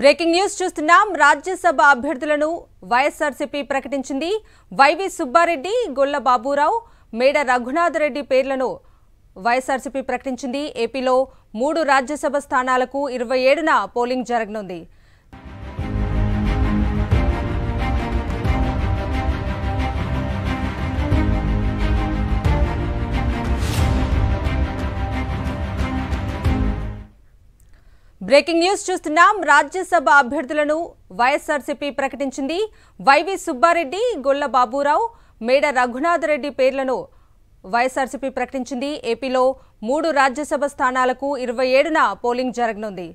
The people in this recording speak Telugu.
బ్రేకింగ్ న్యూస్ చూస్తున్నాం. రాజ్యసభ అభ్యర్థులను వైఎస్ఆర్సీపీ ప్రకటించింది. వైవి సుబ్బారెడ్డి, గొల్ల బాబురావు, మేడ రఘునాథ్ రెడ్డి పేర్లను వైఎస్ఆర్సీపీ ప్రకటించింది. ఏపీలో 3 రాజ్యసభ స్థానాలకు 27న పోలింగ్ జరగనుంది. బ్రేకింగ్ న్యూస్ చూస్తున్నాం. రాజ్యసభ అభ్యర్థులను వైఎస్ఆర్సీపీ ప్రకటించింది. వైవి సుబ్బారెడ్డి, గొల్ల బాబురావు, మేడ రఘునాథ్ రెడ్డి పేర్లను వైఎస్ఆర్సీపీ ప్రకటించింది. ఏపీలో 3 రాజ్యసభ స్థానాలకు 27న పోలింగ్ జరగనుంది.